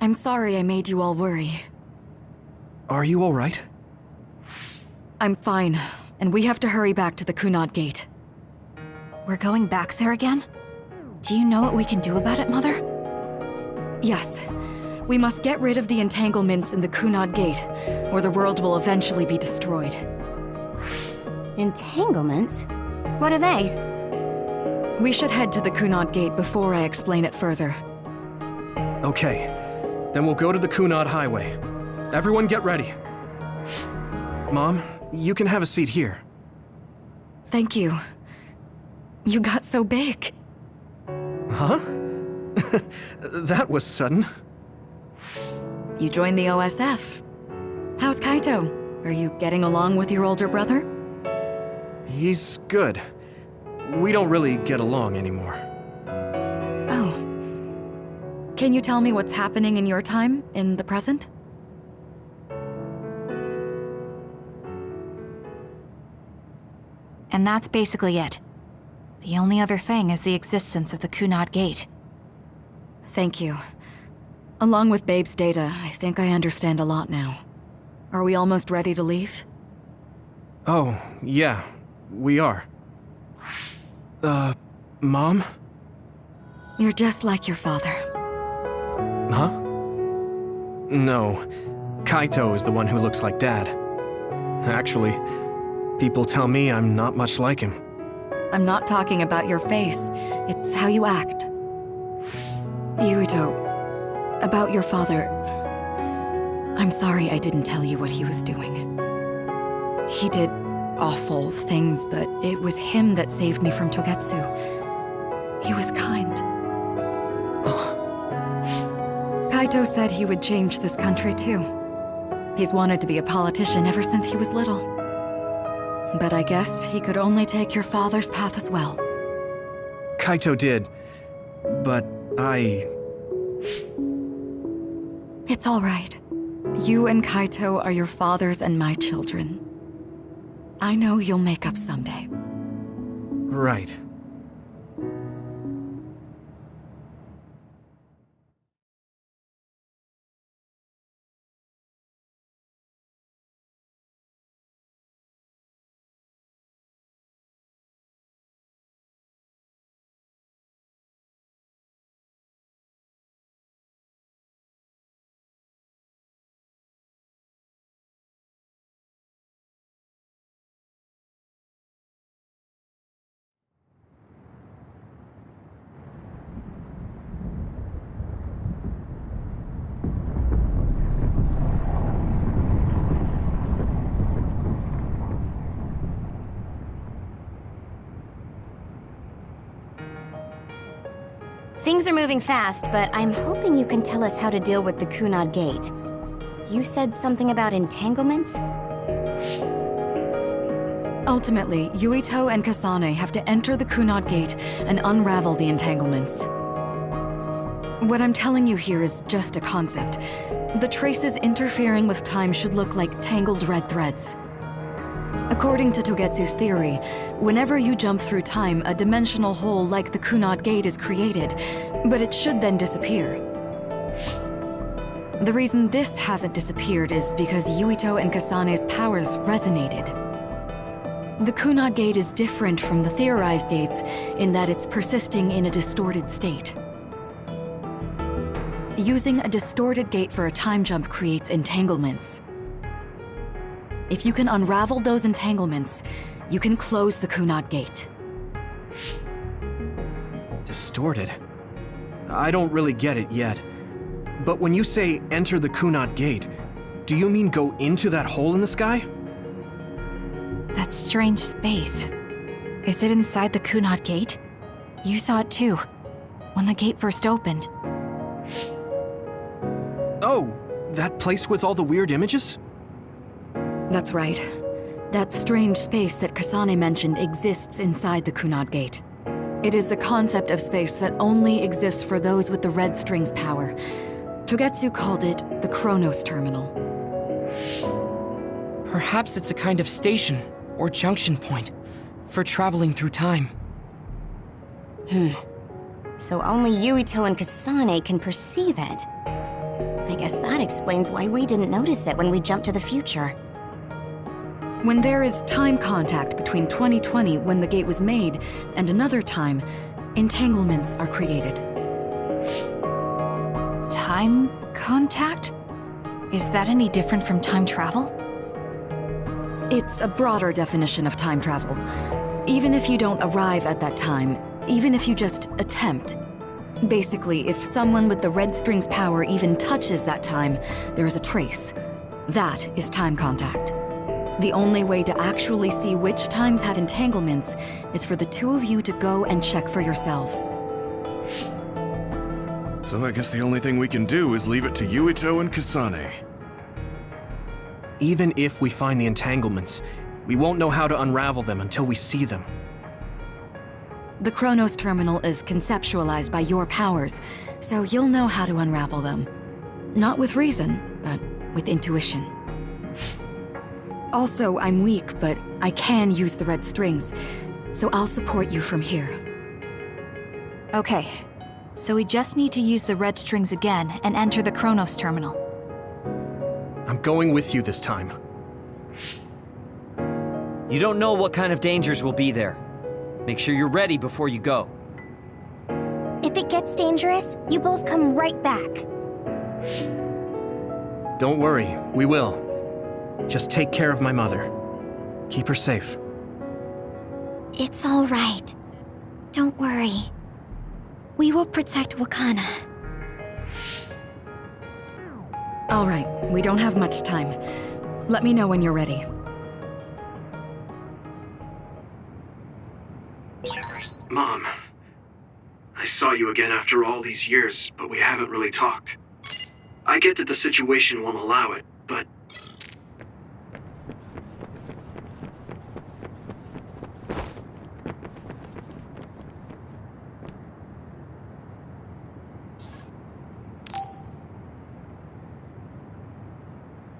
I'm sorry I made you all worry. Are you alright? I'm fine, and we have to hurry back to the Kunad Gate. We're going back there again? Do you know what we can do about it, Mother? Yes. We must get rid of the entanglements in the Kunad Gate, or the world will eventually be destroyed. Entanglements? What are they? We should head to the Kunad Gate before I explain it further. Okay. Then we'll go to the Kunad Highway. Everyone get ready. Mom, you can have a seat here. Thank you. You got so big. Huh? That was sudden. You joined the OSF. How's Kaito? Are you getting along with your older brother? He's good. We don't really get along anymore. Oh. Can you tell me what's happening in your time, in the present? And that's basically it. The only other thing is the existence of the Kunad Gate. Thank you. Along with Babe's data, I think I understand a lot now. Are we almost ready to leave? Oh, yeah, we are. Mom? You're just like your father. Huh? No, Kaito is the one who looks like Dad. Actually, people tell me I'm not much like him. I'm not talking about your face. It's how you act. Yuito, about your father... I'm sorry I didn't tell you what he was doing. He did awful things, but it was him that saved me from Togetsu. He was kind. Kaito said he would change this country too. He's wanted to be a politician ever since he was little. But I guess he could only take your father's path as well. Kaito did, but It's all right. You and Kaito are your fathers and my children. I know you'll make up someday. Right. Things are moving fast, but I'm hoping you can tell us how to deal with the Kunad Gate. You said something about entanglements? Ultimately, Yuito and Kasane have to enter the Kunad Gate and unravel the entanglements. What I'm telling you here is just a concept. The traces interfering with time should look like tangled red threads. According to Togetsu's theory, whenever you jump through time, a dimensional hole like the Kunad Gate is created, but it should then disappear. The reason this hasn't disappeared is because Yuito and Kasane's powers resonated. The Kunad Gate is different from the theorized gates in that it's persisting in a distorted state. Using a distorted gate for a time jump creates entanglements. If you can unravel those entanglements, you can close the Kunad Gate. Distorted? I don't really get it yet. But when you say enter the Kunad Gate, do you mean go into that hole in the sky? That strange space. Is it inside the Kunad Gate? You saw it too, when the gate first opened. Oh, that place with all the weird images? That's right. That strange space that Kasane mentioned exists inside the Kunad Gate. It is a concept of space that only exists for those with the red string's power. Togetsu called it the Chronos Terminal. Perhaps it's a kind of station or junction point for traveling through time. So only Yuito and Kasane can perceive it. I guess that explains why we didn't notice it when we jumped to the future. When there is time contact between 2020, when the gate was made, and another time, entanglements are created. Time contact? Is that any different from time travel? It's a broader definition of time travel. Even if you don't arrive at that time, even if you just attempt. Basically, if someone with the red string's power even touches that time, there is a trace. That is time contact. The only way to actually see which times have entanglements is for the two of you to go and check for yourselves. So I guess the only thing we can do is leave it to Yuito and Kasane. Even if we find the entanglements, we won't know how to unravel them until we see them. The Chronos Terminal is conceptualized by your powers, so you'll know how to unravel them. Not with reason, but with intuition. Also, I'm weak, but I can use the red strings, so I'll support you from here. Okay, so we just need to use the red strings again and enter the Chronos Terminal. I'm going with you this time. You don't know what kind of dangers will be there. Make sure you're ready before you go. If it gets dangerous, you both come right back. Don't worry, we will. Just take care of my mother. Keep her safe. It's all right. Don't worry. We will protect Wakana. All right, we don't have much time. Let me know when you're ready. Mom, I saw you again after all these years, but we haven't really talked. I get that the situation won't allow it, but...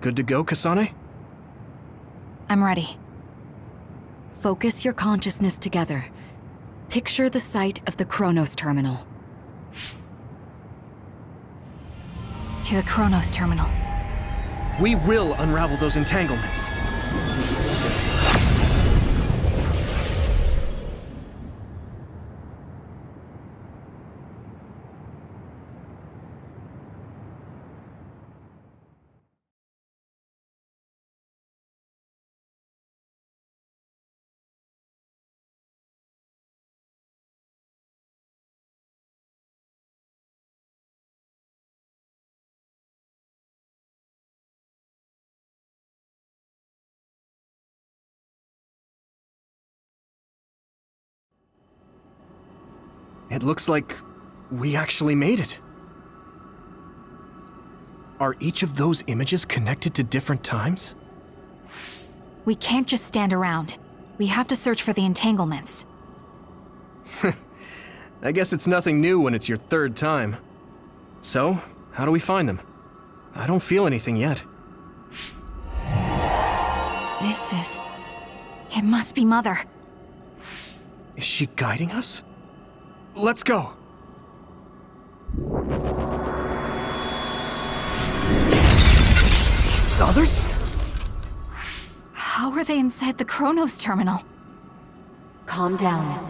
Good to go, Kasane? I'm ready. Focus your consciousness together. Picture the site of the Chronos Terminal. To the Chronos Terminal. We will unravel those entanglements. It looks like we actually made it. Are each of those images connected to different times? We can't just stand around. We have to search for the entanglements. I guess it's nothing new when it's your third time. So, how do we find them? I don't feel anything yet. It must be Mother. Is she guiding us? Let's go! Others? How are they inside the Chronos Terminal? Calm down.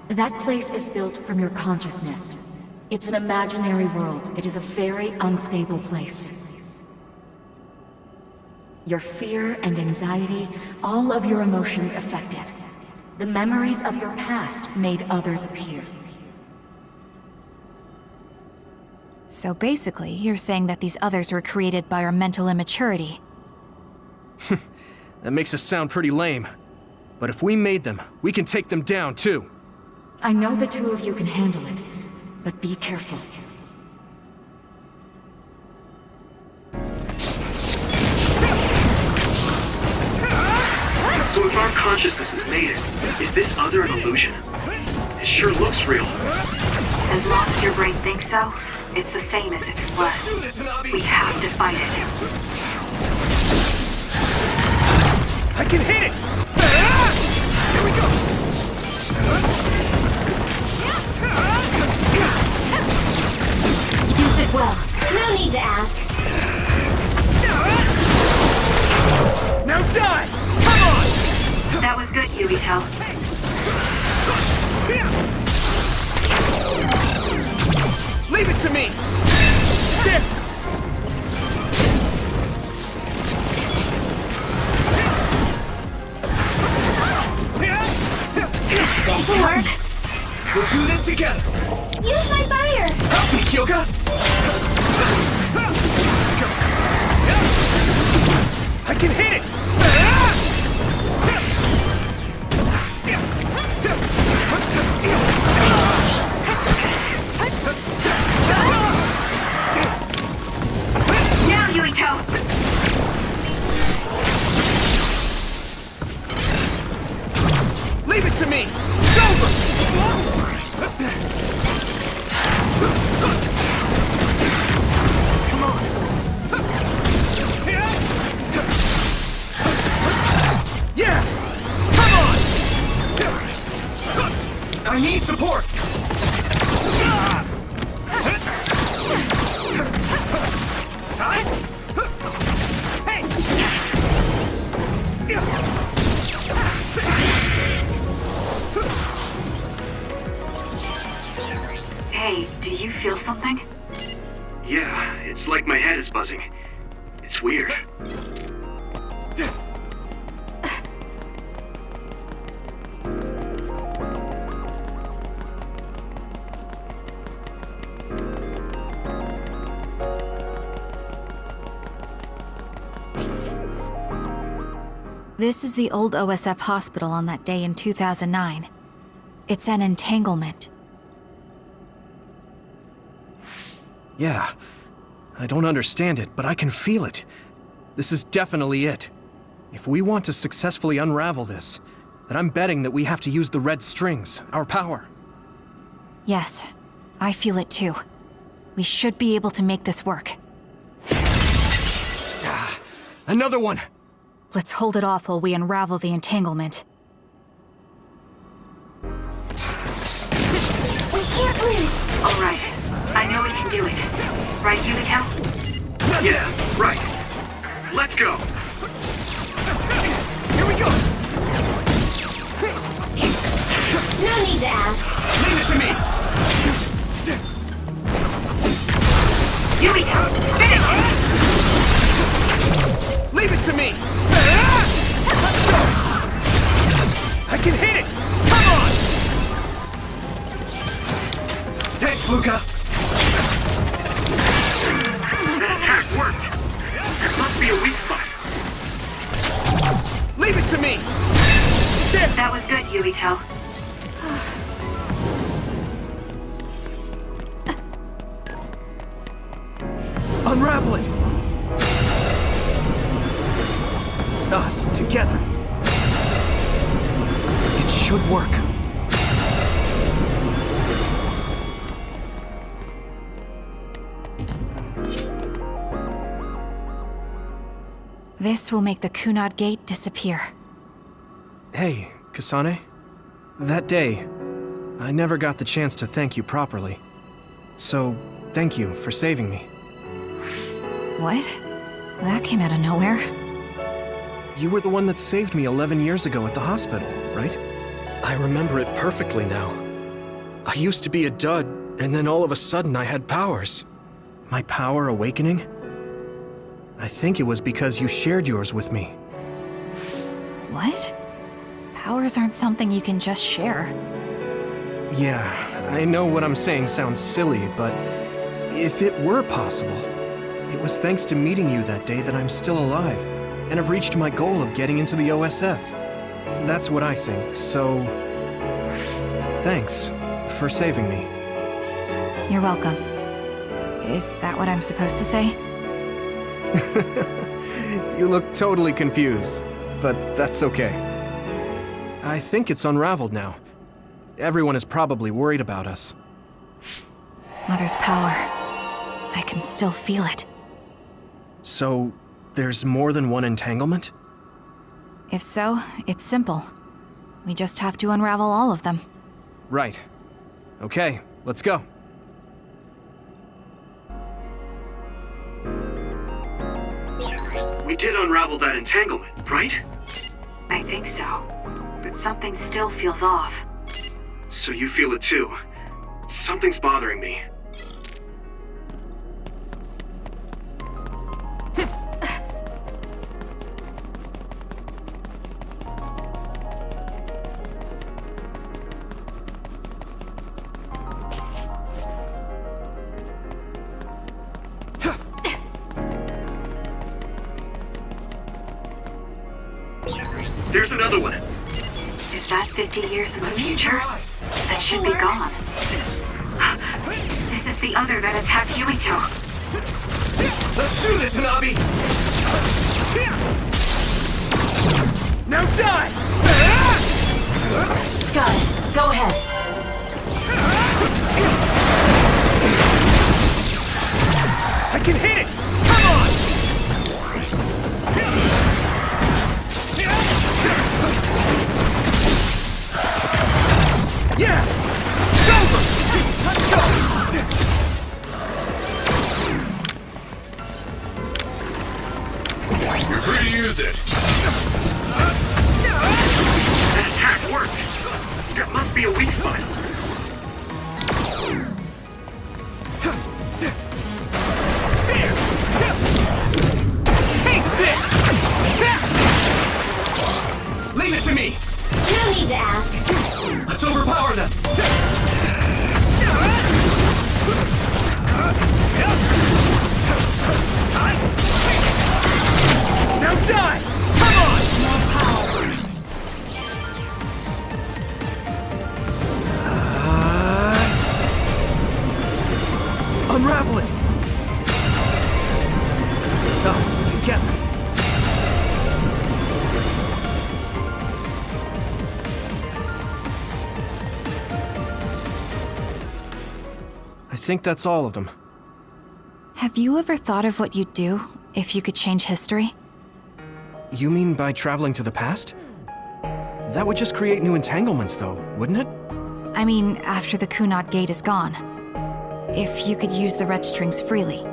That place is built from your consciousness. It's an imaginary world. It is a very unstable place. Your fear and anxiety, all of your emotions affected. The memories of your past made others appear. So basically, you're saying that these others were created by our mental immaturity. That makes us sound pretty lame. But if we made them, we can take them down too. I know the two of you can handle it, but be careful. So if our consciousness has made it, is this other an illusion? It sure looks real. As long as your brain thinks so, it's the same as if it was. We have to fight it. I can hit it! Here we go! Use it well. No need to ask. good, Yuito. Leave it to me! There! That'll work. We'll do this together! Use my fire! Help me, Kyoka! I can hit it! Now, Yuito! Leave it to me! It's over! Come on! Yeah! Come on! I need support! Hey, do you feel something? Yeah, it's like my head is buzzing. It's weird. This is the old OSF hospital on that day in 2009. It's an entanglement. Yeah. I don't understand it, but I can feel it. This is definitely it. If we want to successfully unravel this, then I'm betting that we have to use the red strings, our power. Yes, I feel it too. We should be able to make this work. Another one! Let's hold it off while we unravel the entanglement. We can't lose! Alright, I know we can do it. Right, Yuito? Yeah, right. Let's go! Here we go! No need to ask. Leave it to me! Yuito, finish it! Leave it to me! I can hit it! Come on! Thanks, Luca! That attack worked! There must be a weak spot. Leave it to me! There! That was good, Yuito. Unravel it! Us, together. It should work. This will make the Kunad Gate disappear. Hey, Kasane. That day, I never got the chance to thank you properly. So, thank you for saving me. What? That came out of nowhere. You were the one that saved me 11 years ago at the hospital, right? I remember it perfectly now. I used to be a dud, and then all of a sudden I had powers. My power awakening? I think it was because you shared yours with me. What? Powers aren't something you can just share. Yeah, I know what I'm saying sounds silly, but if it were possible, it was thanks to meeting you that day that I'm still alive, and have reached my goal of getting into the OSF. That's what I think, so... thanks for saving me. You're welcome. Is that what I'm supposed to say? You look totally confused, but that's okay. I think it's unraveled now. Everyone is probably worried about us. Mother's power. I can still feel it. So, there's more than one entanglement? If so, it's simple. We just have to unravel all of them. Right. Okay, let's go. We did unravel that entanglement, right? I think so. but something still feels off. So you feel it too. Something's bothering me. There's another one. Is that 50 years in the future? That should be gone. This is the other that attacked Yuito. Let's do this, Nabi! Now die! Scarlet, go ahead. I can hit it! Come on! Yeah! It's over! Let's go! You're free to use it. That attack worked! There must be a weak spot. There! Take this! Leave it to me! No need to ask. Let's overpower them! Now die! Come on! More power! Unravel it! Us together. I think that's all of them. Have you ever thought of what you'd do if you could change history? You mean by traveling to the past? That would just create new entanglements, though, wouldn't it? I mean, after the Kunad Gate is gone. If you could use the red strings freely.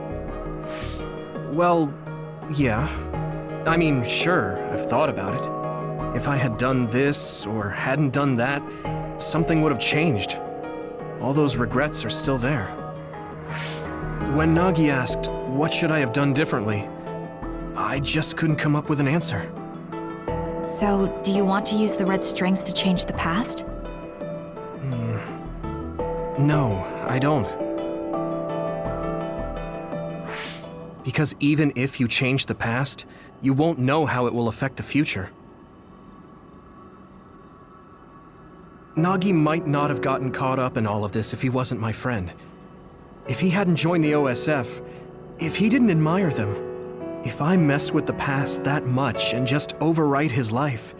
Well, yeah. I mean, sure, I've thought about it. If I had done this, or hadn't done that, something would have changed. All those regrets are still there. When Nagi asked, what should I have done differently, I just couldn't come up with an answer. So, do you want to use the red strings to change the past? No, I don't. Because even if you change the past, you won't know how it will affect the future. Nagi might not have gotten caught up in all of this if he wasn't my friend. If he hadn't joined the OSF, if he didn't admire them, if I mess with the past that much and just overwrite his life,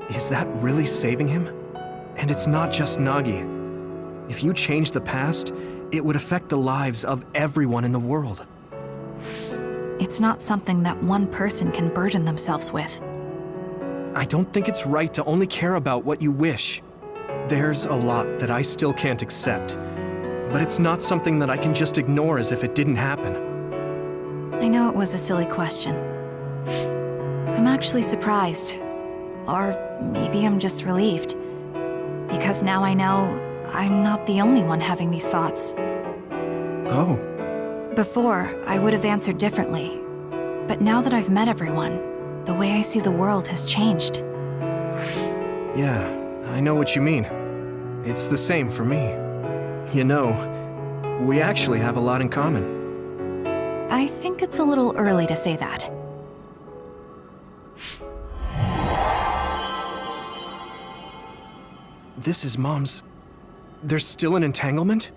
is that really saving him? And it's not just Nagi. If you change the past, it would affect the lives of everyone in the world. It's not something that one person can burden themselves with. I don't think it's right to only care about what you wish. There's a lot that I still can't accept, but it's not something that I can just ignore as if it didn't happen. I know it was a silly question. I'm actually surprised. Or maybe I'm just relieved. Because now I know I'm not the only one having these thoughts. Oh. Before, I would have answered differently. But now that I've met everyone, the way I see the world has changed. Yeah, I know what you mean. It's the same for me. You know, we actually have a lot in common. I think it's a little early to say that. This is Mom's... There's still an entanglement?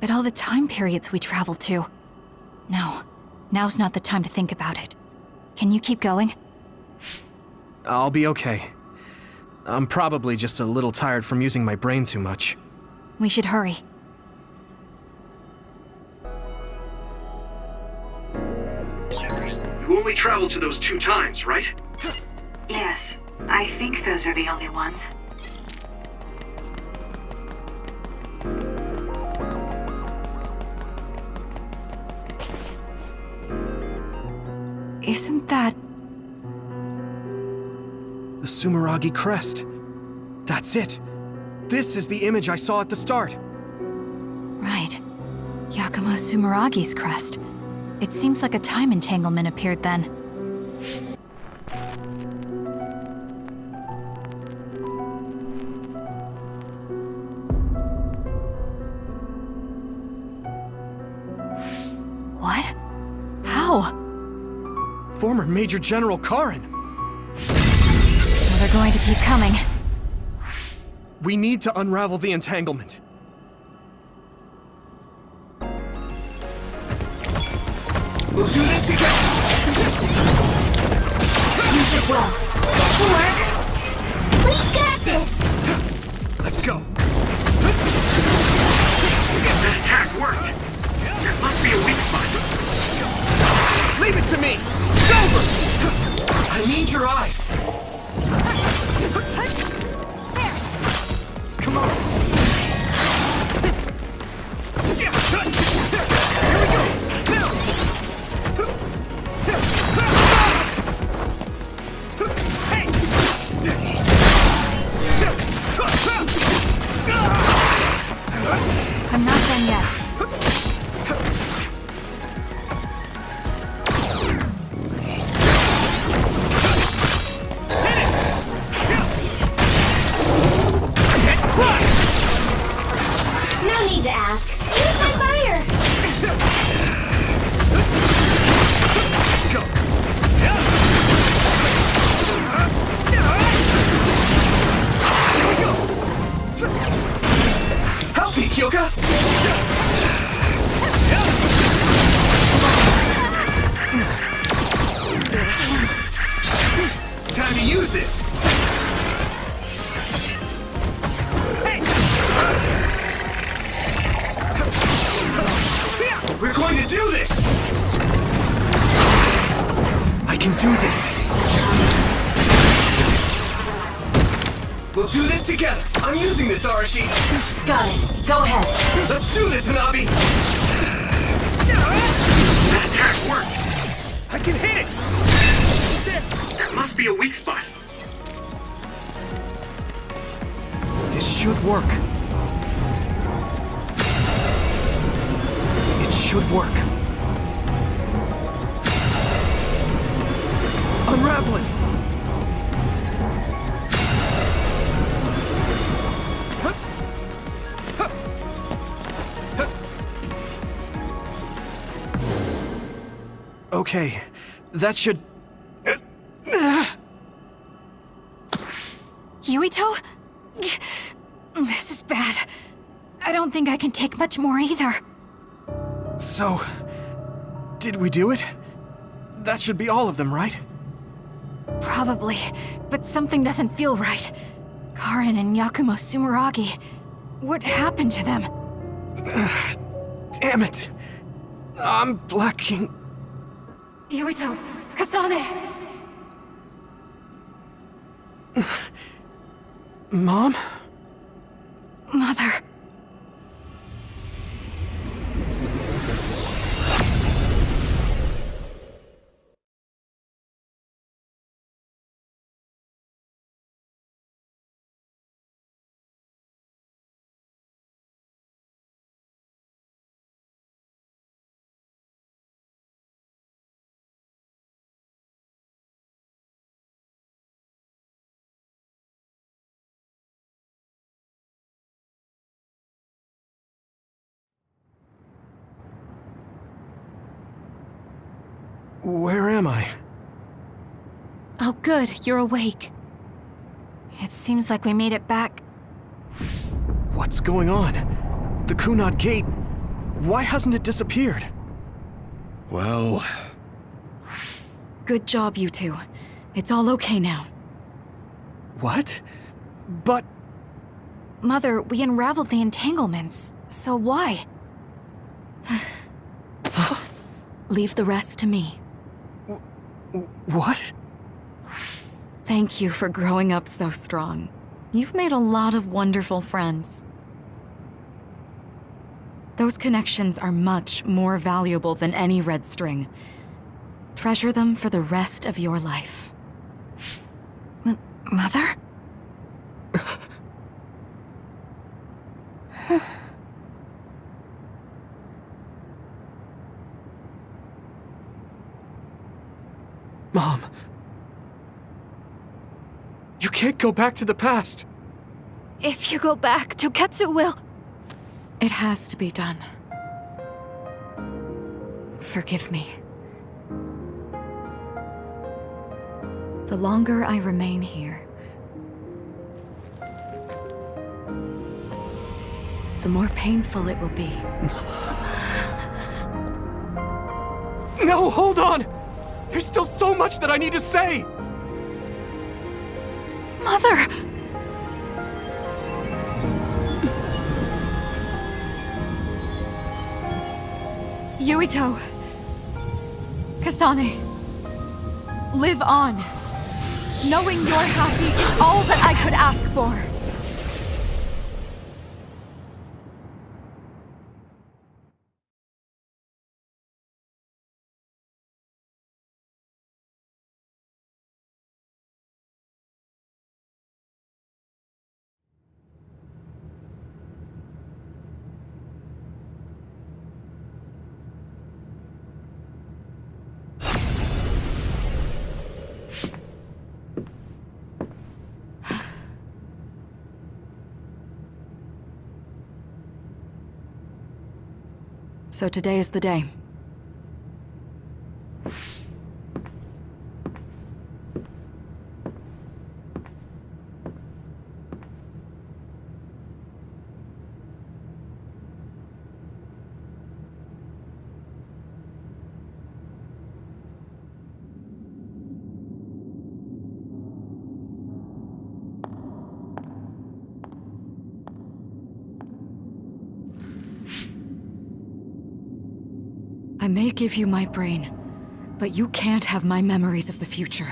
But all the time periods we traveled to. No, now's not the time to think about it. Can you keep going? I'll be okay. I'm probably just a little tired from using my brain too much. We should hurry. You only traveled to those 2 times, right? Yes, I think those are the only ones. Isn't that... The Sumeragi crest. That's it. This is the image I saw at the start. Right. Yakumo Sumeragi's crest. It seems like a time entanglement appeared then. What? How? Former Major General Karin. So they're going to keep coming. We need to unravel the entanglement. We'll do this together! Use it well. Get to work! We got this! Let's go! The attack worked. There must be a weak spot. Leave it to me! It's over! I need your eyes! Come on! Here we go! I'm not done yet. No need to ask. Use my fire! Let's go! Here we go! Help me, Kyoka! Time to use this! We're going to do this! I can do this! We'll do this together! I'm using this, Arashi! Got it. Go ahead. Let's do this, Hanabi! The attack worked. I can hit it! There must be a weak spot. This should work. It should work. Unravel it! Okay, that should... Yuito? This is bad. I don't think I can take much more either. So, did we do it? That should be all of them, right? Probably, but something doesn't feel right. Karin and Yakumo Sumeragi. What happened to them? Damn it! I'm blacking... Yuito, Kasane! Mom? Mother. Where am I? Oh good, you're awake. It seems like we made it back. What's going on? The Kunad Gate... Why hasn't it disappeared? Well, Good job, you two. It's all okay now. What? But... Mother, we unraveled the entanglements. So why? Leave the rest to me. What? Thank you for growing up so strong. You've made a lot of wonderful friends. Those connections are much more valuable than any red string. Treasure them for the rest of your life. Mother? Mom. You can't go back to the past. If you go back, Toketsu will... It has to be done. Forgive me. The longer I remain here, the more painful it will be. No, hold on! There's still so much that I need to say! Mother! Yuito! Kasane! Live on! Knowing you're happy is all that I could ask for! So today is the day. I may give you my brain, but you can't have my memories of the future.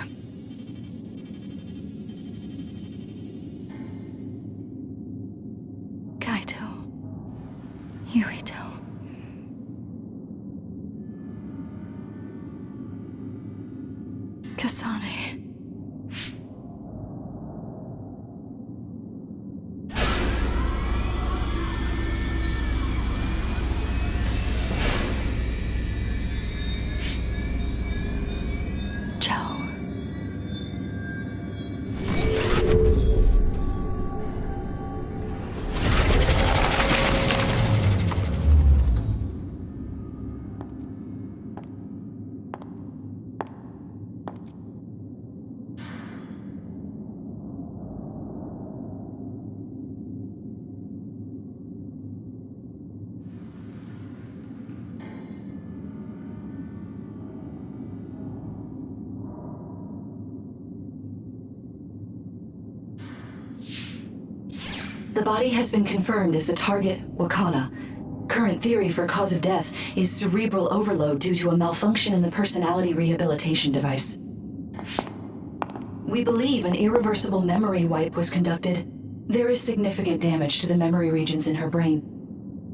Kaito. Yuito. Kasane. The body has been confirmed as the target, Wakana. Current theory for cause of death is cerebral overload due to a malfunction in the personality rehabilitation device. We believe an irreversible memory wipe was conducted. There is significant damage to the memory regions in her brain.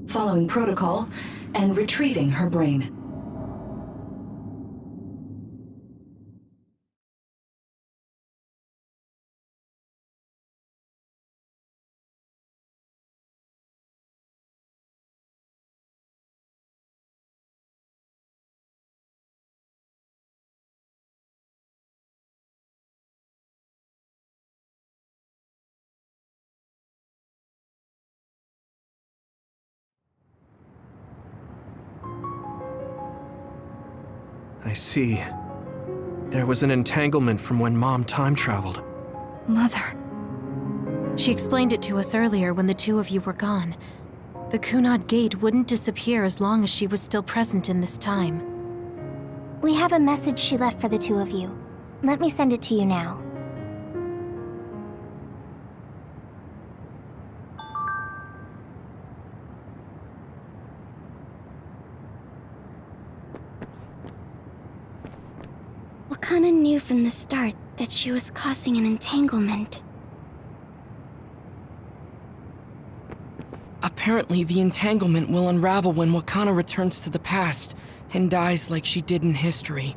Following protocol and retrieving her brain. I see. There was an entanglement from when Mom time traveled. Mother. She explained it to us earlier when the two of you were gone. The Kunad Gate wouldn't disappear as long as she was still present in this time. We have a message she left for the two of you. Let me send it to you now. Wakana knew from the start that she was causing an entanglement. Apparently, the entanglement will unravel when Wakana returns to the past and dies like she did in history.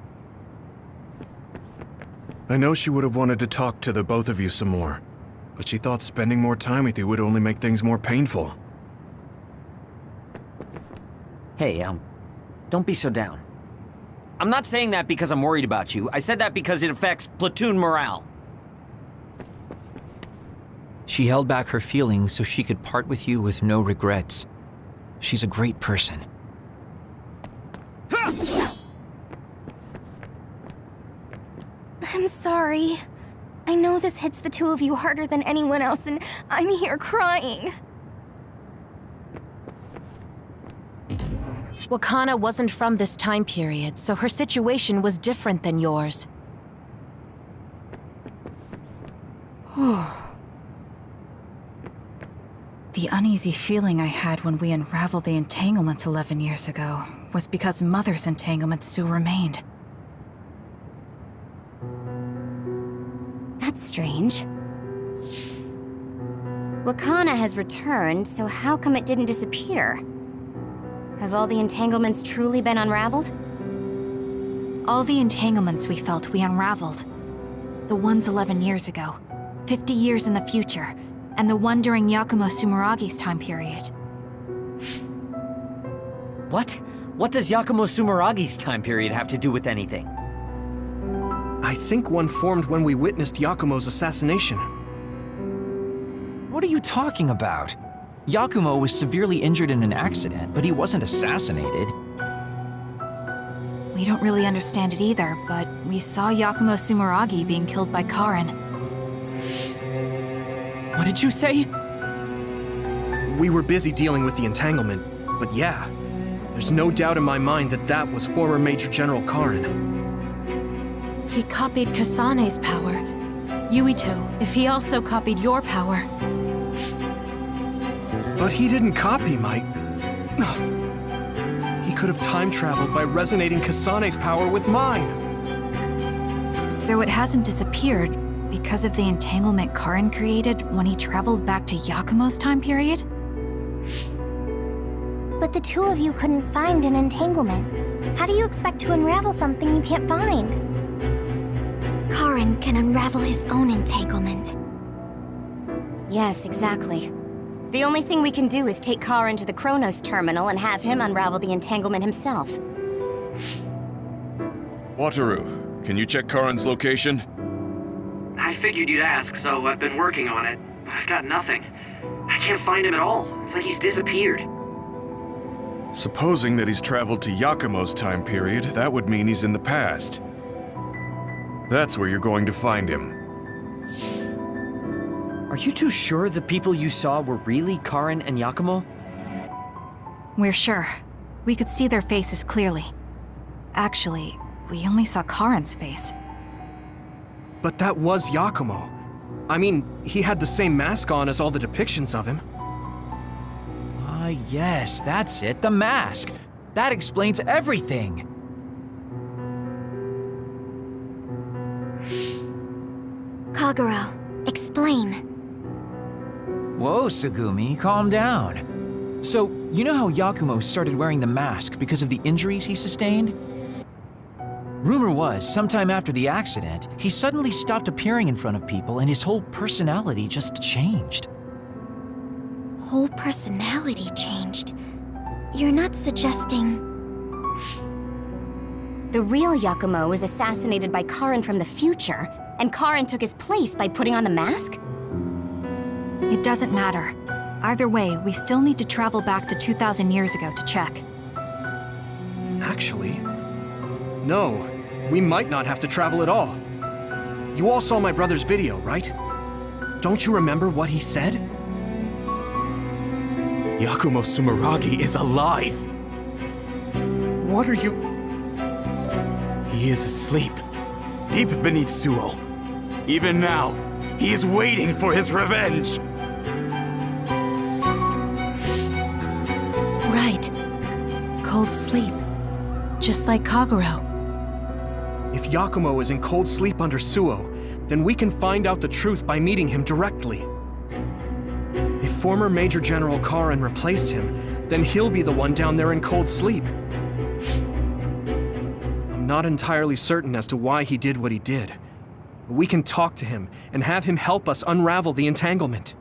I know she would have wanted to talk to the both of you some more, but she thought spending more time with you would only make things more painful. Hey, don't be so down. I'm not saying that because I'm worried about you. I said that because it affects platoon morale. She held back her feelings so she could part with you with no regrets. She's a great person. I'm sorry. I know this hits the two of you harder than anyone else, and I'm here crying. Wakana wasn't from this time period, so her situation was different than yours. The uneasy feeling I had when we unraveled the entanglements 11 years ago was because Mother's entanglement still remained. That's strange. Wakana has returned, so how come it didn't disappear? Have all the entanglements truly been unraveled? All the entanglements we felt we unraveled. The ones 11 years ago, 50 years in the future, and the one during Yakumo Sumeragi's time period. What? What does Yakumo Sumeragi's time period have to do with anything? I think one formed when we witnessed Yakumo's assassination. What are you talking about? Yakumo was severely injured in an accident, but he wasn't assassinated. We don't really understand it either, but we saw Yakumo Sumeragi being killed by Karin. What did you say? We were busy dealing with the entanglement, but yeah, there's no doubt in my mind that that was former Major General Karin. He copied Kasane's power. Yuito, if he also copied your power. But he didn't copy my... He could have time-traveled by resonating Kasane's power with mine. So it hasn't disappeared because of the entanglement Karin created when he traveled back to Yakumo's time period? But the two of you couldn't find an entanglement. How do you expect to unravel something you can't find? Karin can unravel his own entanglement. Yes, exactly. The only thing we can do is take Karin to the Chronos terminal and have him unravel the entanglement himself. Wataru, can you check Karin's location? I figured you'd ask, so I've been working on it. But I've got nothing. I can't find him at all. It's like he's disappeared. Supposing that he's traveled to Yakumo's time period, that would mean he's in the past. That's where you're going to find him. Are you too sure the people you saw were really Karin and Yakumo? We're sure. We could see their faces clearly. Actually, we only saw Karin's face. But that was Yakumo. I mean, he had the same mask on as all the depictions of him. Ah, yes, that's it, the mask. That explains everything. Kagero, explain. Whoa, Tsugumi, calm down. So, you know how Yakumo started wearing the mask because of the injuries he sustained? Rumor was, sometime after the accident, he suddenly stopped appearing in front of people and his whole personality just changed. Whole personality changed? You're not suggesting... The real Yakumo was assassinated by Karin from the future, and Karin took his place by putting on the mask? It doesn't matter. Either way, we still need to travel back to 2,000 years ago to check. Actually, no. We might not have to travel at all. You all saw my brother's video, right? Don't you remember what he said? Yakumo Sumeragi is alive! What are you... He is asleep, deep beneath Suo. Even now, he is waiting for his revenge! Right. Cold sleep. Just like Kagero. If Yakumo is in cold sleep under Suo, then we can find out the truth by meeting him directly. If former Major General Karin replaced him, then he'll be the one down there in cold sleep. I'm not entirely certain as to why he did what he did, We can talk to him and have him help us unravel the entanglement.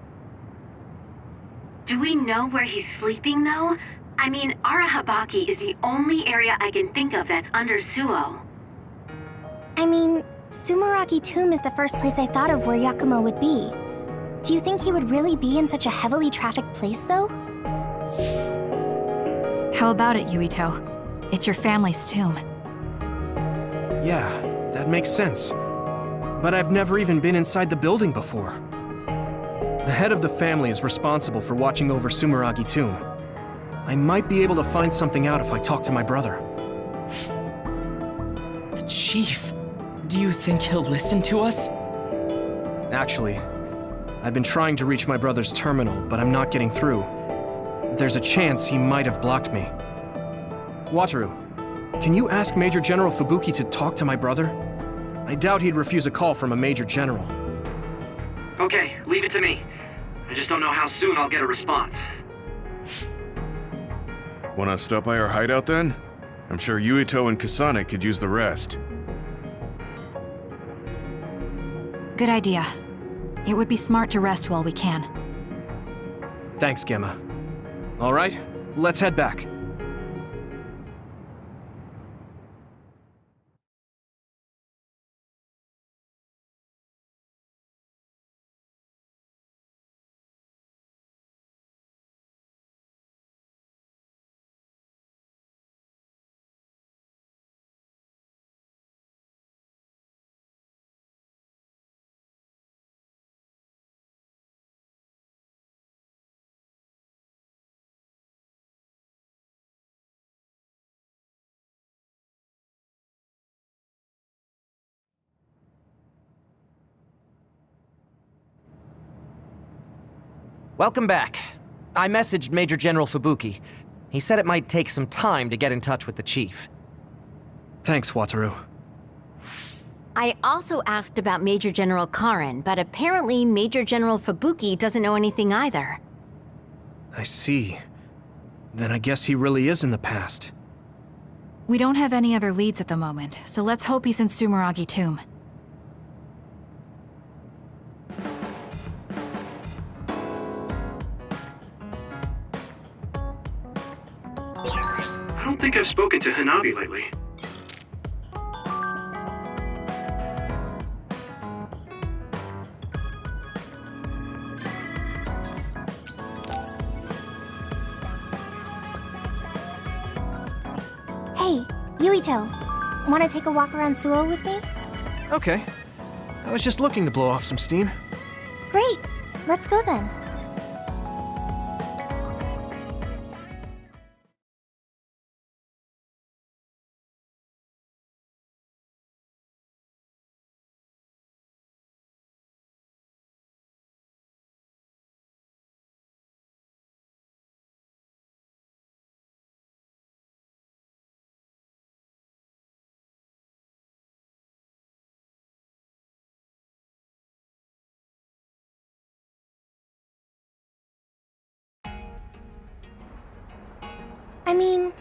Do we know where he's sleeping, though? I mean, Arahabaki is the only area I can think of that's under Suo. I mean, Sumeragi Tomb is the first place I thought of where Yakumo would be. Do you think he would really be in such a heavily trafficked place, though? How about it, Yuito? It's your family's tomb. Yeah, that makes sense. But I've never even been inside the building before. The head of the family is responsible for watching over Sumeragi Tomb. I might be able to find something out if I talk to my brother. The Chief. Do you think he'll listen to us? Actually, I've been trying to reach my brother's terminal, but I'm not getting through. There's a chance he might have blocked me. Wataru, can you ask Major General Fubuki to talk to my brother? I doubt he'd refuse a call from a Major General. Okay, leave it to me. I just don't know how soon I'll get a response. Wanna stop by our hideout then? I'm sure Yuito and Kasane could use the rest. Good idea. It would be smart to rest while we can. Thanks, Gemma. All right, let's head back. Welcome back. I messaged Major General Fubuki. He said it might take some time to get in touch with the Chief. Thanks, Wataru. I also asked about Major General Karen, but apparently Major General Fubuki doesn't know anything either. I see. Then I guess he really is in the past. We don't have any other leads at the moment, so let's hope he's in Sumeragi Tomb. I don't think I've spoken to Hanabi lately. Hey, Yuito. Want to take a walk around Suo with me? Okay. I was just looking to blow off some steam. Great. Let's go then. I mean,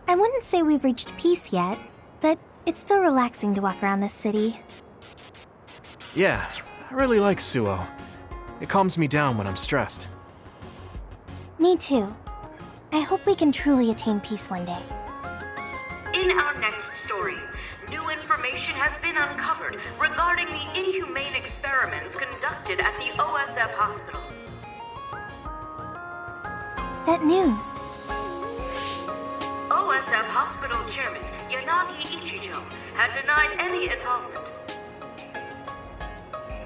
I wouldn't say we've reached peace yet, but it's still relaxing to walk around this city. Yeah, I really like Suo. It calms me down when I'm stressed. Me too. I hope we can truly attain peace one day. In our next story, new information has been uncovered regarding the inhumane experiments conducted at the OSF hospital. That news. OSF Hospital Chairman Yanagi Ichijo had denied any involvement.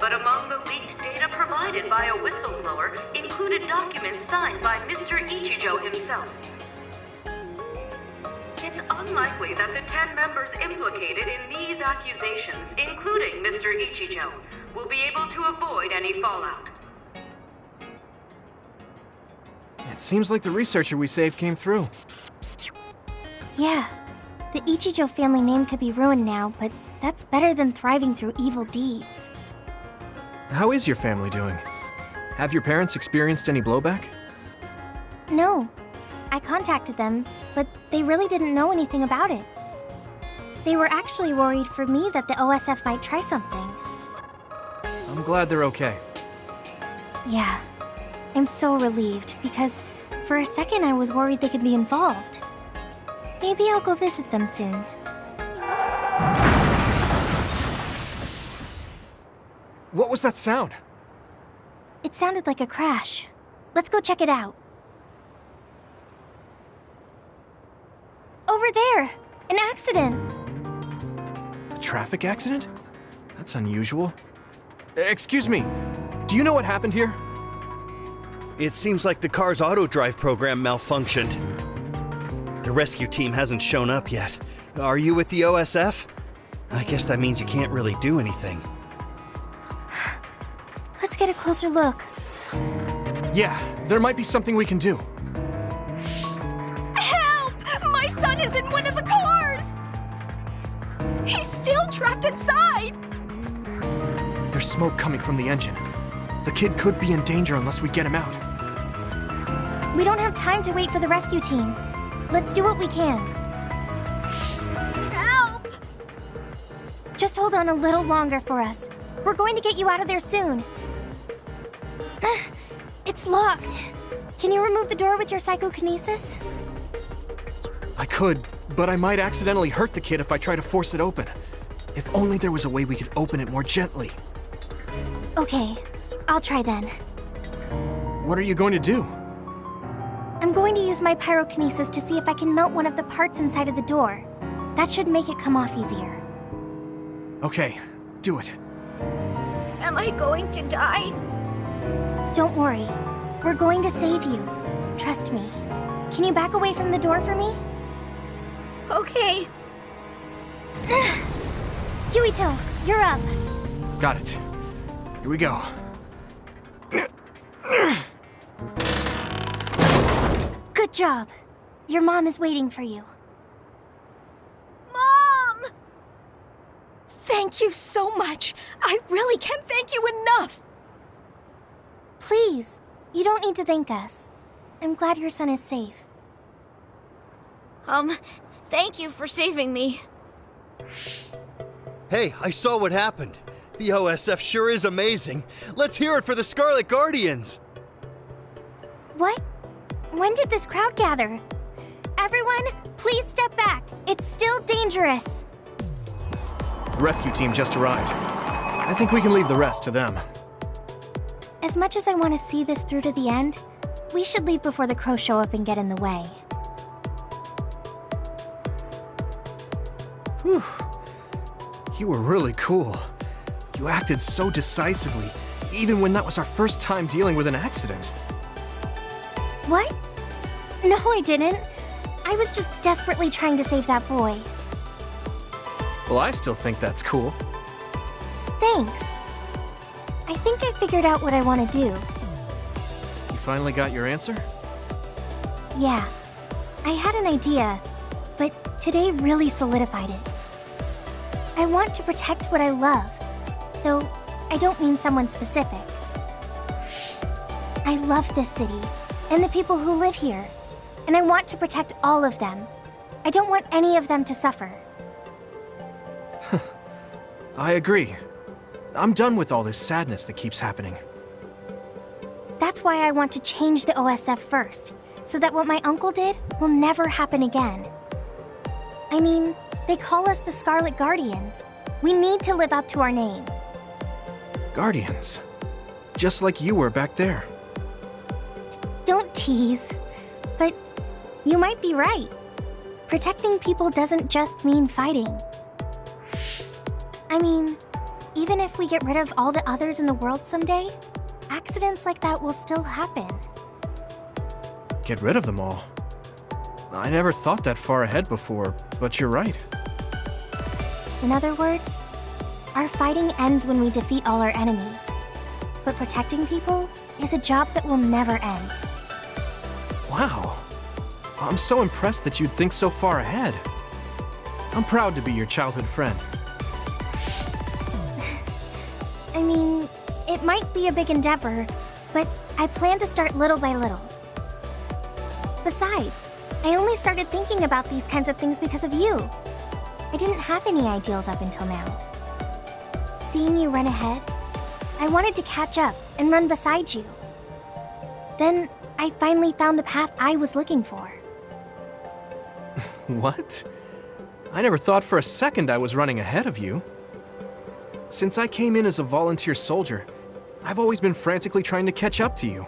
But among the leaked data provided by a whistleblower included documents signed by Mr. Ichijo himself. It's unlikely that the 10 members implicated in these accusations, including Mr. Ichijo, will be able to avoid any fallout. It seems like the researcher we saved came through. Yeah, the Ichijo family name could be ruined now, but that's better than thriving through evil deeds. How is your family doing? Have your parents experienced any blowback? No. I contacted them, but they really didn't know anything about it. They were actually worried for me that the OSF might try something. I'm glad they're okay. Yeah. I'm so relieved, because for a second I was worried they could be involved. Maybe I'll go visit them soon. What was that sound? It sounded like a crash. Let's go check it out. Over there! An accident! A traffic accident? That's unusual. Excuse me, do you know what happened here? It seems like the car's auto-drive program malfunctioned. The rescue team hasn't shown up yet. Are you with the OSF? I guess that means you can't really do anything. Let's get a closer look. Yeah, there might be something we can do. Help! My son is in one of the cars! He's still trapped inside! There's smoke coming from the engine. The kid could be in danger unless we get him out. We don't have time to wait for the rescue team. Let's do what we can. Help! Just hold on a little longer for us. We're going to get you out of there soon. It's locked. Can you remove the door with your psychokinesis? I could, but I might accidentally hurt the kid if I try to force it open. If only there was a way we could open it more gently. Okay, I'll try then. What are you going to do? I'm going to use my pyrokinesis to see if I can melt one of the parts inside of the door. That should make it come off easier. Okay, do it. Am I going to die? Don't worry. We're going to save you. Trust me. Can you back away from the door for me? Okay. Yuito, you're up. Got it. Here we go. Good job. Your mom is waiting for you. Mom! Thank you so much. I really can't thank you enough. Please, you don't need to thank us. I'm glad your son is safe. Thank you for saving me. Hey, I saw what happened. The OSF sure is amazing. Let's hear it for the Scarlet Guardians. What? When did this crowd gather? Everyone, please step back. It's still dangerous. The rescue team just arrived. I think we can leave the rest to them. As much as I want to see this through to the end, we should leave before the crows show up and get in the way. Whew. You were really cool. You acted so decisively, even when that was our first time dealing with an accident. What? No, I didn't. I was just desperately trying to save that boy. Well, I still think that's cool. Thanks. I think I figured out what I want to do. You finally got your answer? Yeah. I had an idea, but today really solidified it. I want to protect what I love, though I don't mean someone specific. I love this city, and the people who live here, and I want to protect all of them. I don't want any of them to suffer. I agree. I'm done with all this sadness that keeps happening. That's why I want to change the OSF first, so that what my uncle did will never happen again. I mean, they call us the Scarlet Guardians. We need to live up to our name. Guardians. Just like you were back there. Don't tease. But you might be right. Protecting people doesn't just mean fighting. I mean, even if we get rid of all the others in the world someday, accidents like that will still happen. Get rid of them all. I never thought that far ahead before, but you're right. In other words, our fighting ends when we defeat all our enemies. But protecting people is a job that will never end. Wow. I'm so impressed that you'd think so far ahead. I'm proud to be your childhood friend. I mean, it might be a big endeavor, but I plan to start little by little. Besides, I only started thinking about these kinds of things because of you. I didn't have any ideals up until now. Seeing you run ahead, I wanted to catch up and run beside you. Then I finally found the path I was looking for. What? I never thought for a second I was running ahead of you. Since I came in as a volunteer soldier, I've always been frantically trying to catch up to you.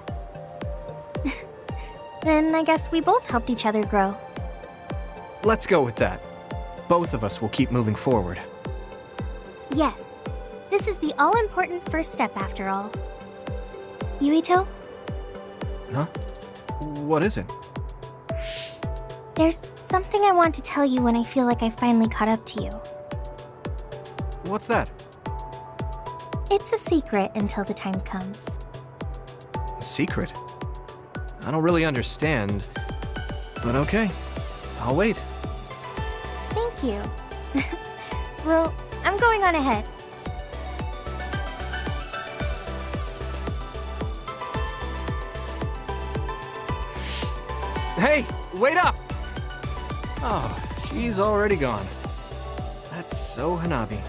Then I guess we both helped each other grow. Let's go with that. Both of us will keep moving forward. Yes. This is the all-important first step after all. Yuito, Huh? What is it? there's something I want to tell you when I feel like I finally caught up to you. What's that? It's a secret until the time comes. Secret? I don't really understand, but okay. I'll wait. Thank you. Well, I'm going on ahead. Hey, wait up! Oh, she's already gone. That's so Hanabi.